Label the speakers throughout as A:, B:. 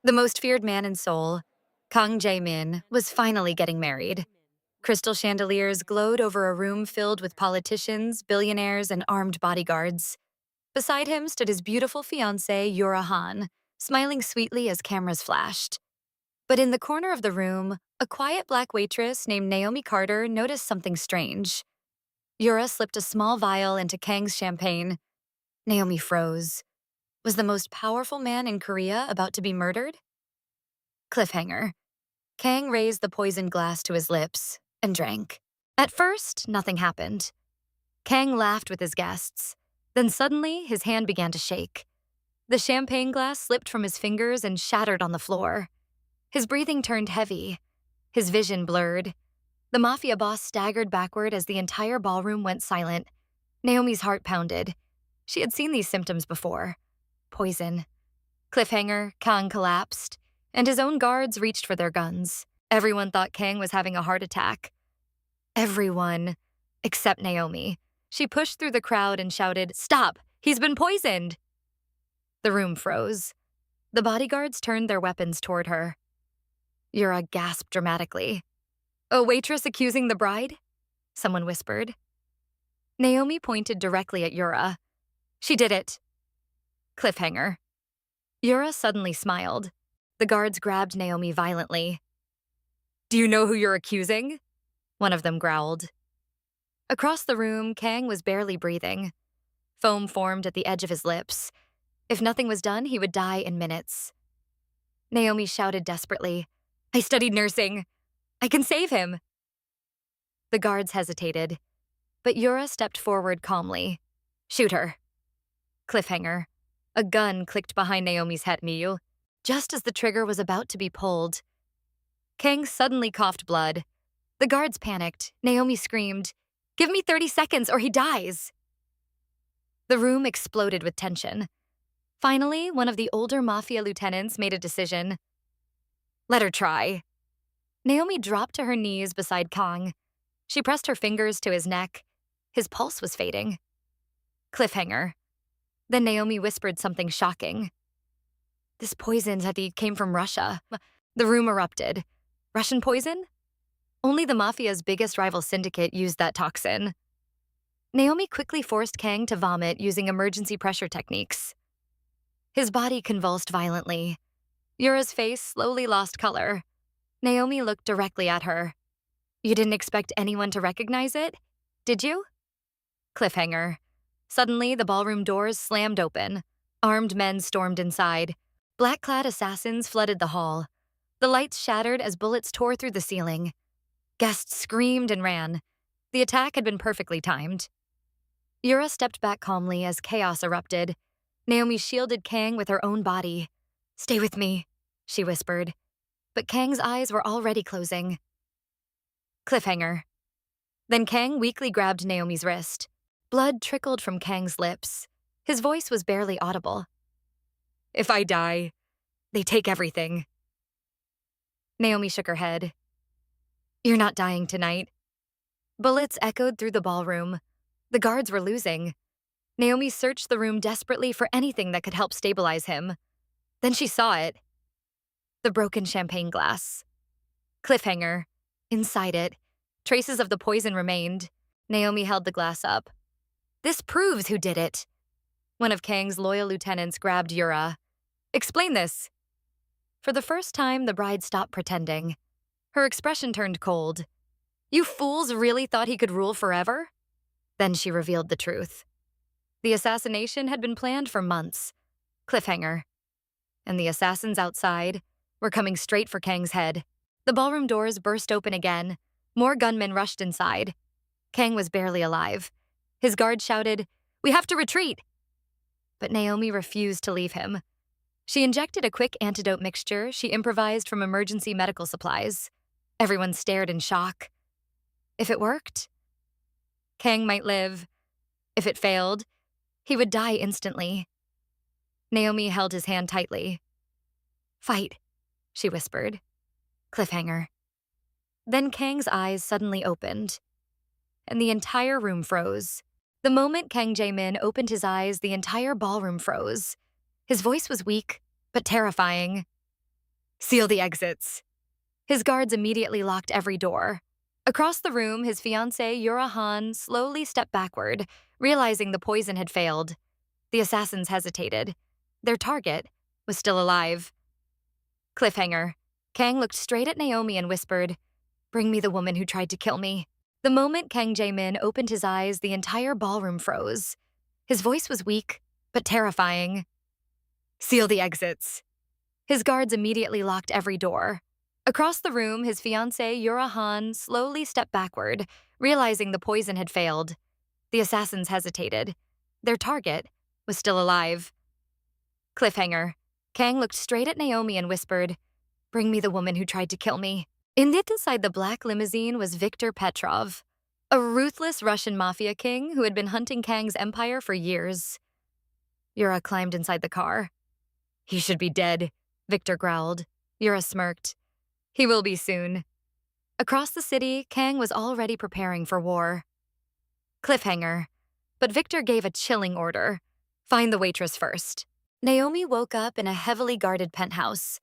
A: The most feared man in Seoul, Kang Jae-Min, was finally getting married. Crystal chandeliers glowed over a room filled with politicians, billionaires, and armed bodyguards. Beside him stood his beautiful fiancée, Yura Han, smiling sweetly as cameras flashed. But in the corner of the room, a quiet black waitress named Naomi Carter noticed something strange. Yura slipped a small vial into Kang's champagne. Naomi froze. Was the most powerful man in Korea about to be murdered? Cliffhanger. Kang raised the poisoned glass to his lips and drank. At first, nothing happened. Kang laughed with his guests. Then suddenly, his hand began to shake. The champagne glass slipped from his fingers and shattered on the floor. His breathing turned heavy. His vision blurred. The Mafia boss staggered backward as the entire ballroom went silent. Naomi's heart pounded. She had seen these symptoms before. Poison. Cliffhanger, Kang collapsed, and his own guards reached for their guns. Everyone thought Kang was having a heart attack. Everyone, except Naomi. She pushed through the crowd and shouted, "Stop! He's been poisoned!" The room froze. The bodyguards turned their weapons toward her. Yura gasped dramatically. "A waitress accusing the bride?" Someone whispered. Naomi pointed directly at Yura. "She did it." Cliffhanger. Yura suddenly smiled. The guards grabbed Naomi violently. "Do you know who you're accusing?" One of them growled. Across the room, Kang was barely breathing. Foam formed at the edge of his lips. If nothing was done, he would die in minutes. Naomi shouted desperately, "I studied nursing. I can save him." The guards hesitated, but Yura stepped forward calmly. "Shoot her." Cliffhanger. A gun clicked behind Naomi's head, just as the trigger was about to be pulled. Kang suddenly coughed blood. The guards panicked. Naomi screamed, "Give me 30 seconds or he dies." The room exploded with tension. Finally, one of the older Mafia lieutenants made a decision. "Let her try." Naomi dropped to her knees beside Kang. She pressed her fingers to his neck. His pulse was fading. Cliffhanger. Then Naomi whispered something shocking. "This poison came from Russia." The room erupted. Russian poison? Only the Mafia's biggest rival syndicate used that toxin. Naomi quickly forced Kang to vomit using emergency pressure techniques. His body convulsed violently. Yura's face slowly lost color. Naomi looked directly at her. "You didn't expect anyone to recognize it, did you?" Cliffhanger. Suddenly, the ballroom doors slammed open. Armed men stormed inside. Black-clad assassins flooded the hall. The lights shattered as bullets tore through the ceiling. Guests screamed and ran. The attack had been perfectly timed. Yura stepped back calmly as chaos erupted. Naomi shielded Kang with her own body. "Stay with me," she whispered. But Kang's eyes were already closing. Cliffhanger. Then Kang weakly grabbed Naomi's wrist. Blood trickled from Kang's lips. His voice was barely audible. "If I die, they take everything." Naomi shook her head. "You're not dying tonight." Bullets echoed through the ballroom. The guards were losing. Naomi searched the room desperately for anything that could help stabilize him. Then she saw it. The broken champagne glass. Cliffhanger. Inside it, traces of the poison remained. Naomi held the glass up. "This proves who did it." One of Kang's loyal lieutenants grabbed Yura. "Explain this." For the first time, the bride stopped pretending. Her expression turned cold. "You fools really thought he could rule forever?" Then she revealed the truth. The assassination had been planned for months. Cliffhanger. And the assassins outside were coming straight for Kang's head. The ballroom doors burst open again. More gunmen rushed inside. Kang was barely alive. His guards shouted, "We have to retreat!" But Naomi refused to leave him. She injected a quick antidote mixture she improvised from emergency medical supplies. Everyone stared in shock. If it worked, Kang might live. If it failed, he would die instantly. Naomi held his hand tightly. "Fight," she whispered. Cliffhanger. Then Kang's eyes suddenly opened, and the entire room froze. The moment Kang Jae-Min opened his eyes, the entire ballroom froze. His voice was weak, but terrifying. Seal the exits. His guards immediately locked every door. Across the room, his fiancée, Yura Han, slowly stepped backward, realizing the poison had failed. The assassins hesitated. Their target was still alive. Cliffhanger. Kang looked straight at Naomi and whispered, "Bring me the woman who tried to kill me." The moment Kang Jae-Min opened his eyes, the entire ballroom froze. His voice was weak, but terrifying. Seal the exits. His guards immediately locked every door. Across the room, his fiancée, Yura Han, slowly stepped backward, realizing the poison had failed. The assassins hesitated. Their target was still alive. Cliffhanger. Kang looked straight at Naomi and whispered, "Bring me the woman who tried to kill me." Inside the black limousine was Viktor Petrov, a ruthless Russian mafia king who had been hunting Kang's empire for years. Yura climbed inside the car. "He should be dead," Viktor growled. Yura smirked. "He will be soon." Across the city, Kang was already preparing for war. Cliffhanger. But Viktor gave a chilling order. "Find the waitress first." Naomi woke up in a heavily guarded penthouse.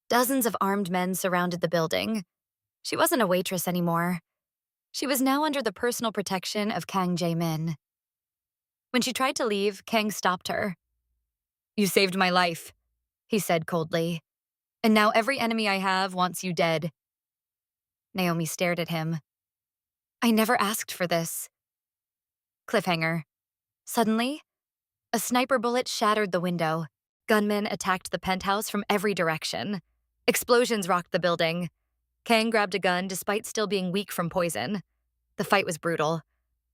A: Dozens of armed men surrounded the building. She wasn't a waitress anymore. She was now under the personal protection of Kang Jae-Min. When she tried to leave, Kang stopped her. "You saved my life," he said coldly. "And now every enemy I have wants you dead." Naomi stared at him. "I never asked for this." Cliffhanger. Suddenly, a sniper bullet shattered the window. Gunmen attacked the penthouse from every direction. Explosions rocked the building. Kang grabbed a gun despite still being weak from poison. The fight was brutal.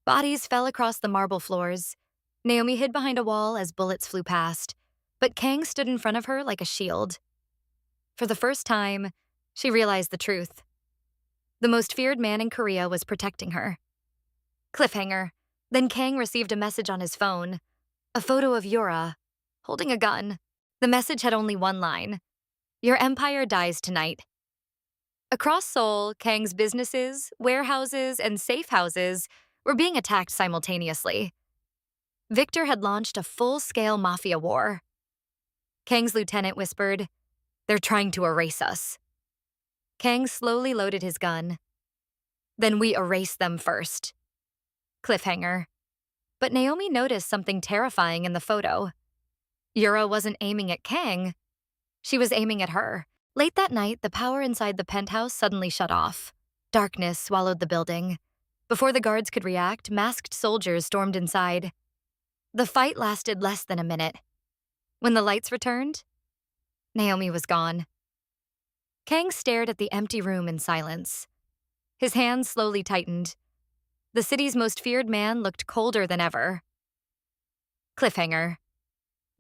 A: Bodies fell across the marble floors. Naomi hid behind a wall as bullets flew past, but Kang stood in front of her like a shield. For the first time, she realized the truth. The most feared man in Korea was protecting her. Cliffhanger. Then Kang received a message on his phone. A photo of Yura, holding a gun. The message had only one line. "Your empire dies tonight." Across Seoul, Kang's businesses, warehouses, and safe houses were being attacked simultaneously. Viktor had launched a full-scale mafia war. Kang's lieutenant whispered, "They're trying to erase us." Kang slowly loaded his gun. "Then we erase them first." Cliffhanger. But Naomi noticed something terrifying in the photo. Yura wasn't aiming at Kang. She was aiming at her. Late that night, the power inside the penthouse suddenly shut off. Darkness swallowed the building. Before the guards could react, masked soldiers stormed inside. The fight lasted less than a minute. When the lights returned, Naomi was gone. Kang stared at the empty room in silence. His hands slowly tightened. The city's most feared man looked colder than ever. Cliffhanger.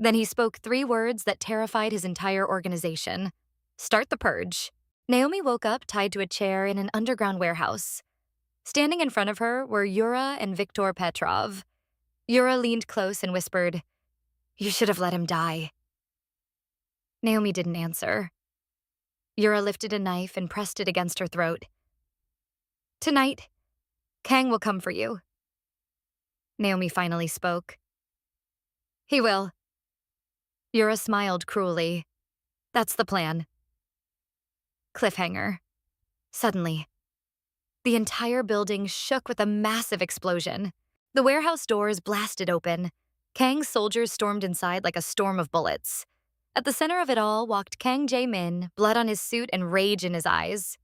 A: Then he spoke 3 words that terrified his entire organization. "Start the purge." Naomi woke up tied to a chair in an underground warehouse. Standing in front of her were Yura and Viktor Petrov. Yura leaned close and whispered, "You should have let him die." Naomi didn't answer. Yura lifted a knife and pressed it against her throat. "Tonight, Kang will come for you." Naomi finally spoke. "He will." Yura smiled cruelly. "That's the plan." Cliffhanger. Suddenly, the entire building shook with a massive explosion. The warehouse doors blasted open. Kang's soldiers stormed inside like a storm of bullets. At the center of it all walked Kang Jae-Min, blood on his suit and rage in his eyes.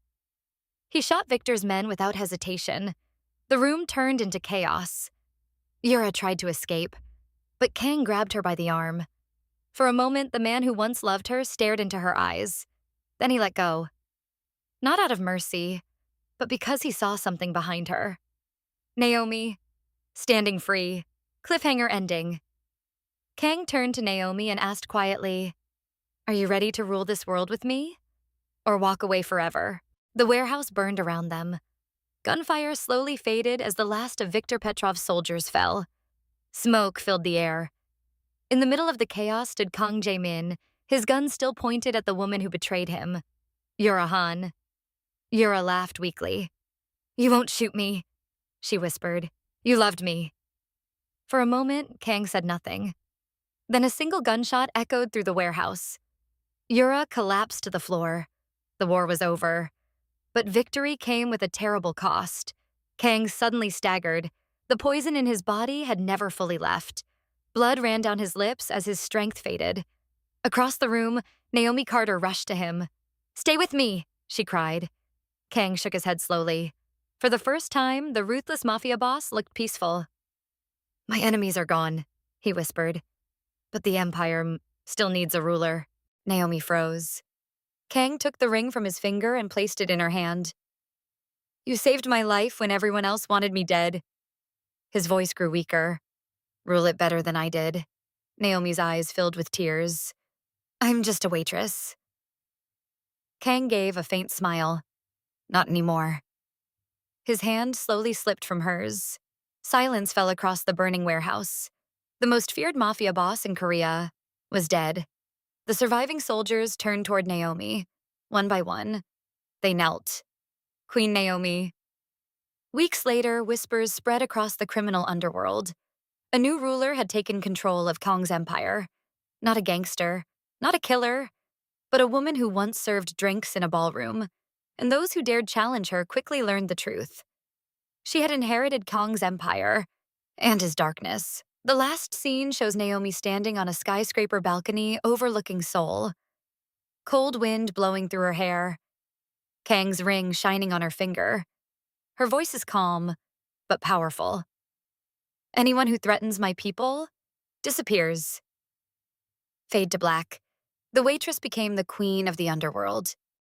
A: He shot Viktor's men without hesitation. The room turned into chaos. Yura tried to escape, but Kang grabbed her by the arm. For a moment, the man who once loved her stared into her eyes. Then he let go. Not out of mercy, but because he saw something behind her. Naomi, standing free, cliffhanger ending. Kang turned to Naomi and asked quietly, "Are you ready to rule this world with me? Or walk away forever?" The warehouse burned around them. Gunfire slowly faded as the last of Viktor Petrov's soldiers fell. Smoke filled the air. In the middle of the chaos stood Kang Jae-Min, his gun still pointed at the woman who betrayed him, Yura Han. Yura laughed weakly. "You won't shoot me," she whispered. "You loved me." For a moment, Kang said nothing. Then a single gunshot echoed through the warehouse. Yura collapsed to the floor. The war was over. But victory came with a terrible cost. Kang suddenly staggered. The poison in his body had never fully left. Blood ran down his lips as his strength faded. Across the room, Naomi Carter rushed to him. "Stay with me," she cried. Kang shook his head slowly. For the first time, the ruthless Mafia boss looked peaceful. "My enemies are gone," he whispered. "But the Empire still needs a ruler." Naomi froze. Kang took the ring from his finger and placed it in her hand. "You saved my life when everyone else wanted me dead." His voice grew weaker. "Rule it better than I did." Naomi's eyes filled with tears. "I'm just a waitress." Kang gave a faint smile. "Not anymore." His hand slowly slipped from hers. Silence fell across the burning warehouse. The most feared Mafia boss in Korea was dead. The surviving soldiers turned toward Naomi. One by one, they knelt. "Queen Naomi." Weeks later, whispers spread across the criminal underworld. A new ruler had taken control of Kang's empire. Not a gangster, not a killer, but a woman who once served drinks in a ballroom. And those who dared challenge her quickly learned the truth. She had inherited Kang's empire and his darkness. The last scene shows Naomi standing on a skyscraper balcony overlooking Seoul. Cold wind blowing through her hair. Kang's ring shining on her finger. Her voice is calm, but powerful. "Anyone who threatens my people disappears." Fade to black. The waitress became the queen of the underworld.